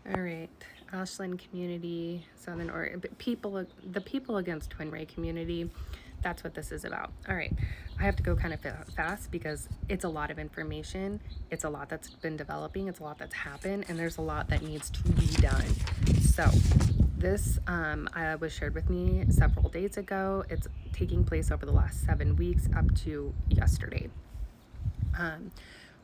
All right, Ashland community, Southern or people, the people against TwinRay community. That's what this is about. All right, I have to go kind of fast because it's a lot of information. It's a lot that's been developing. It's a lot that's happened, and there's a lot that needs to be done. So, this was shared with me several days ago. It's taking place over the last 7 weeks up to yesterday.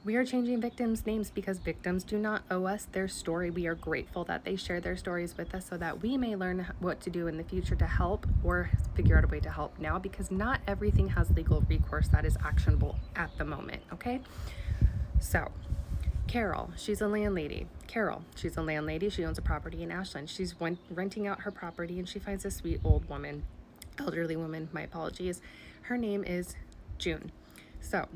We are changing victims' names because victims do not owe us their story. We are grateful that they share their stories with us so that we may learn what to do in the future to help or figure out a way to help now, because not everything has legal recourse that is actionable at the moment, okay? So, Carol, she's a landlady. Carol, she's a landlady. She owns a property in Ashland. She's renting out her property and she finds a sweet old woman, elderly woman, my apologies. Her name is June. So,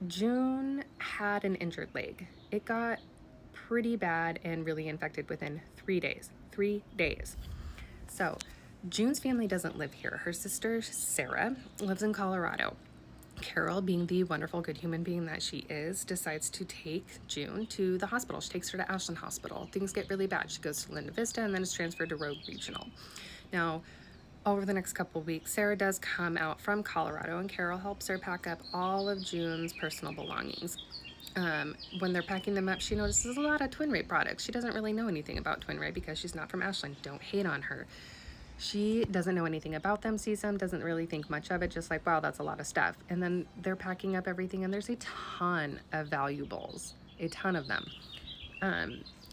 June had an injured leg. It got pretty bad and really infected within 3 days. 3 days. So, June's family doesn't live here. Her sister, Sarah, lives in Colorado. Carol, being the wonderful, good human being that she is, decides to take June to the hospital. She takes her to Ashland Hospital. Things get really bad. She goes to Linda Vista and then is transferred to Rogue Regional. Now, over the next couple of weeks, Sarah does come out from Colorado, and Carol helps her pack up all of June's personal belongings. When they're packing them up, she notices a lot of TwinRay products. She doesn't really know anything about TwinRay because she's not from Ashland. Don't hate on her. She doesn't know anything about them, sees them, doesn't really think much of it, just like, wow, that's a lot of stuff. And then they're packing up everything, and there's a ton of valuables, a ton of them.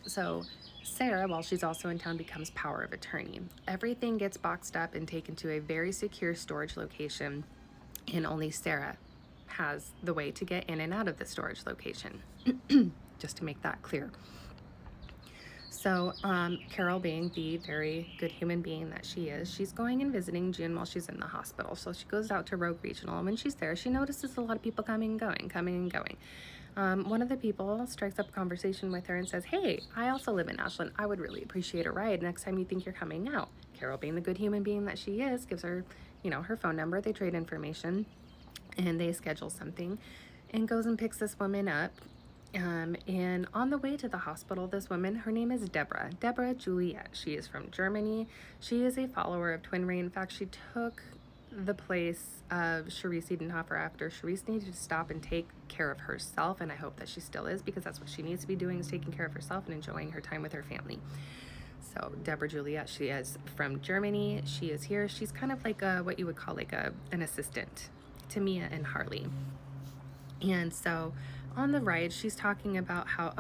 So Sarah, while she's also in town, becomes power of attorney. Everything gets boxed up and taken to a very secure storage location, and only Sarah has the way to get in and out of the storage location, just to make that clear. So Carol, being the very good human being that she is, she's going and visiting June while she's in the hospital. So she goes out to Rogue Regional, and when she's there, she notices a lot of people coming and going. One of the people strikes up a conversation with her and says, hey, I also live in Ashland. I would really appreciate a ride next time you think you're coming out. Carol, being the good human being that she is, gives her, her phone number. They trade information and they schedule something and goes and picks this woman up. And on the way to the hospital, this woman, her name is Deborah Juliet. She is from Germany. She is a follower of TwinRay. In fact, she took the place of Charisse Edenhofer after Charisse needed to stop and take care of herself, and I hope that she still is, because that's what she needs to be doing, is taking care of herself and enjoying her time with her family. So Deborah Juliet, she is from Germany. She is here. She's kind of like what you would call like an assistant to Mia and Harley. And so on the ride, she's talking about how,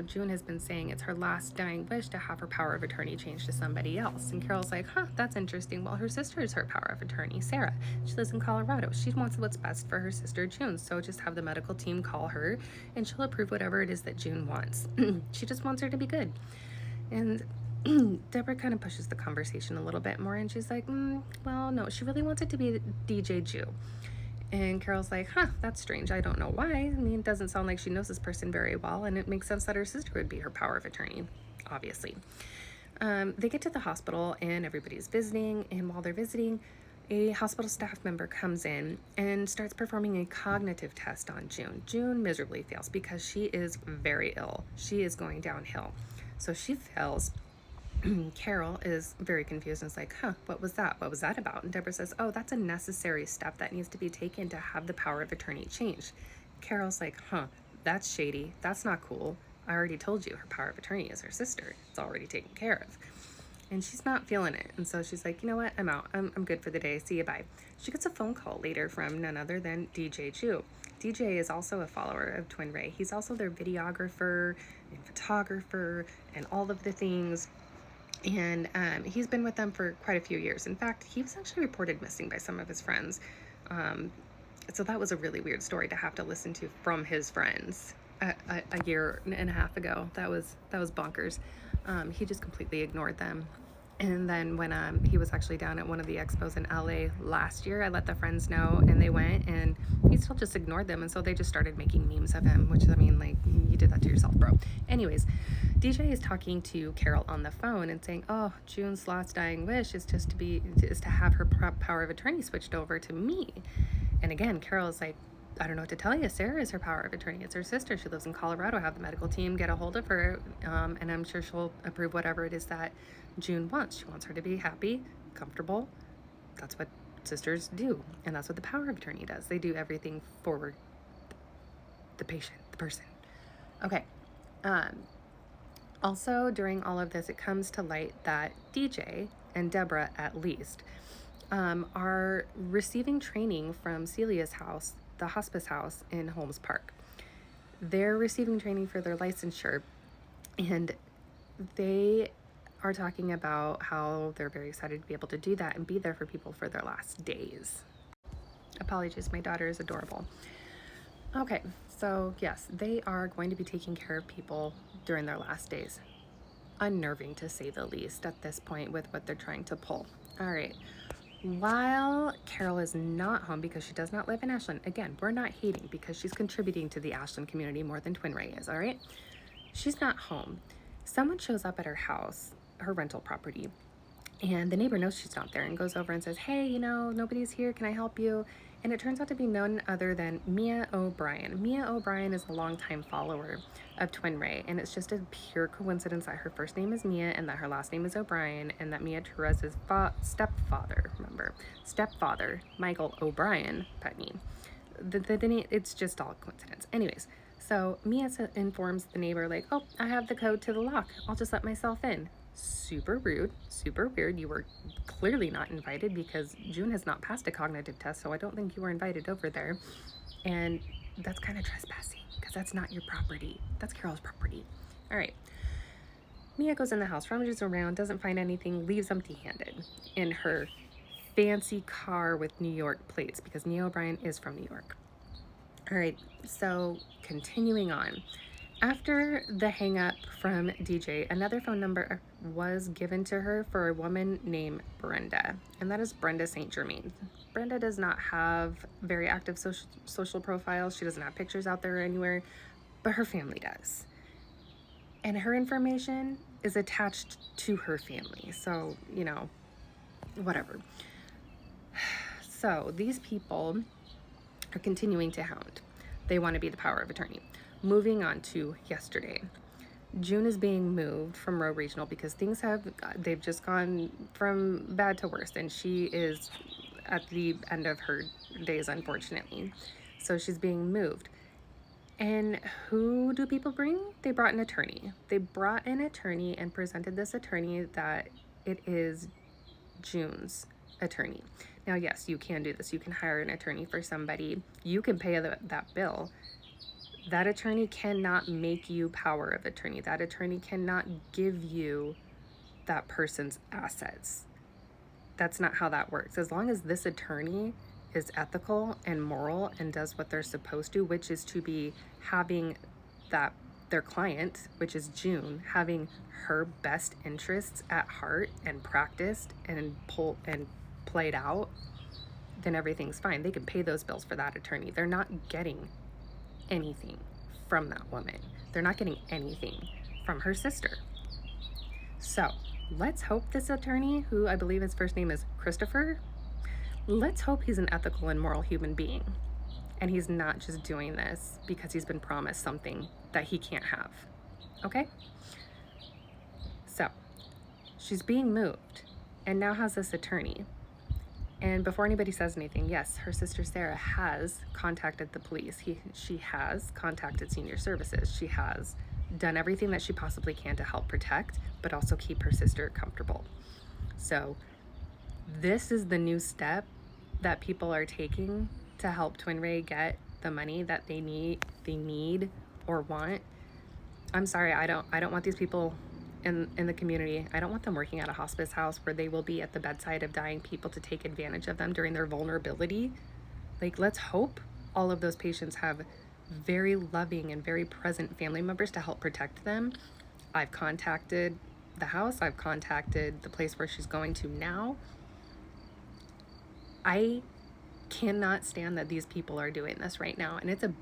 June has been saying it's her last dying wish to have her power of attorney changed to somebody else. And Carol's like, that's interesting. Well, her sister is her power of attorney, Sarah. She lives in Colorado. She wants what's best for her sister, June. So just have the medical team call her and she'll approve whatever it is that June wants. She just wants her to be good. And Deborah kind of pushes the conversation a little bit more, and she's like, well, no, she really wants it to be DJ Jew. And Carol's like, that's strange. I don't know why. I mean, it doesn't sound like she knows this person very well, and it makes sense that her sister would be her power of attorney, obviously. They get to the hospital, and everybody's visiting, and while they're visiting, a hospital staff member comes in and starts performing a cognitive test on June. June miserably fails because she is very ill. She is going downhill. So she fails. Carol is very confused and is like, what was that? What was that about? And Deborah says, that's a necessary step that needs to be taken to have the power of attorney changed. Carol's like, that's shady. That's not cool. I already told you her power of attorney is her sister. It's already taken care of. And she's not feeling it. And so she's like, you know what? I'm out. I'm good for the day. See you, bye. She gets a phone call later from none other than DJ Jew. DJ is also a follower of TwinRay. He's also their videographer and photographer and all of the things. And he's been with them for quite a few years. In fact, he was actually reported missing by some of his friends. So that was a really weird story to have to listen to from his friends a year and a half ago. That was bonkers. He just completely ignored them. And then when he was actually down at one of the expos in LA last year, I let the friends know, and they went, and he still just ignored them. And so they just started making memes of him, which, I mean, like, you did that to yourself, bro. Anyways, DJ is talking to Carol on the phone and saying, June's last dying wish is to have her power of attorney switched over to me. And again, Carol is like, I don't know what to tell you. Sarah is her power of attorney. It's her sister. She lives in Colorado. Have the medical team get a hold of her, and I'm sure she'll approve whatever it is that June wants. She wants her to be happy, comfortable. That's what sisters do, and that's what the power of attorney does. They do everything for the patient, the person. Okay. Also, during all of this, it comes to light that DJ and Deborah, at least, are receiving training from Celia's house, the hospice house in Holmes Park. They're receiving training for their licensure, and they are talking about how they're very excited to be able to do that and be there for people for their last days. Apologies, my daughter is adorable. Okay, so yes, they are going to be taking care of people during their last days. Unnerving, to say the least, at this point with what they're trying to pull. All right. While Carol is not home because she does not live in Ashland, again, we're not hating because she's contributing to the Ashland community more than TwinRay is, all right? She's not home. Someone shows up at her house, her rental property, and the neighbor knows she's not there and goes over and says, hey, you know, nobody's here. Can I help you? And it turns out to be none other than Mia O'Brien. Mia O'Brien is a longtime follower of TwinRay, and it's just a pure coincidence that her first name is Mia and that her last name is O'Brien, and that Mia Teresa's stepfather, Michael O'Brien Putney. It's just all coincidence. Anyways, so Mia informs the neighbor, like, oh, I have the code to the lock. I'll just let myself in. Super rude, super weird. You were clearly not invited because June has not passed a cognitive test, so I don't think you were invited over there. And that's kind of trespassing because that's not your property. That's Carol's property. All right. Mia goes in the house, rummages around, doesn't find anything, leaves empty-handed in her fancy car with New York plates because Mia O'Brien is from New York. All right, so continuing on. After the hang up from DJ, another phone number was given to her for a woman named Brenda, and that is Brenda St. Germain. Brenda does not have very active social profiles. She doesn't have pictures out there anywhere, but her family does. And her information is attached to her family. So, you know, whatever. So these people are continuing to hound. They want to be the power of attorney. Moving on to yesterday. June is being moved from Row Regional because they've just gone from bad to worse, and she is at the end of her days, unfortunately. So she's being moved. And who do people bring? They brought an attorney. They brought an attorney and presented this attorney that it is June's attorney. Now, yes, you can do this. You can hire an attorney for somebody. You can pay that bill. That attorney cannot make you power of attorney. That attorney cannot give you that person's assets. That's not how that works. As long as this attorney is ethical and moral and does what they're supposed to, which is to be having their client, which is June, having her best interests at heart and practiced and played out, then everything's fine. They can pay those bills for that attorney. They're not getting anything from that woman. They're not getting anything from her sister. So let's hope this attorney, who I believe his first name is Christopher, let's hope he's an ethical and moral human being. And he's not just doing this because he's been promised something that he can't have. Okay? So she's being moved and now has this attorney. And before anybody says anything, yes, her sister Sarah has contacted the police. She has contacted senior services. She has done everything that she possibly can to help protect, but also keep her sister comfortable. So this is the new step that people are taking to help TwinRay get the money that they need or want. I'm sorry, I don't want these people in the community. I don't want them working at a hospice house where they will be at the bedside of dying people to take advantage of them during their vulnerability. Like, let's hope all of those patients have very loving and very present family members to help protect them. I've contacted the house. I've contacted the place where she's going to now. I cannot stand that these people are doing this right now, and it's a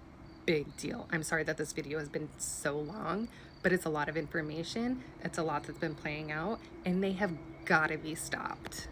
big deal. I'm sorry that this video has been so long, but it's a lot of information. It's a lot that's been playing out, and they have got to be stopped.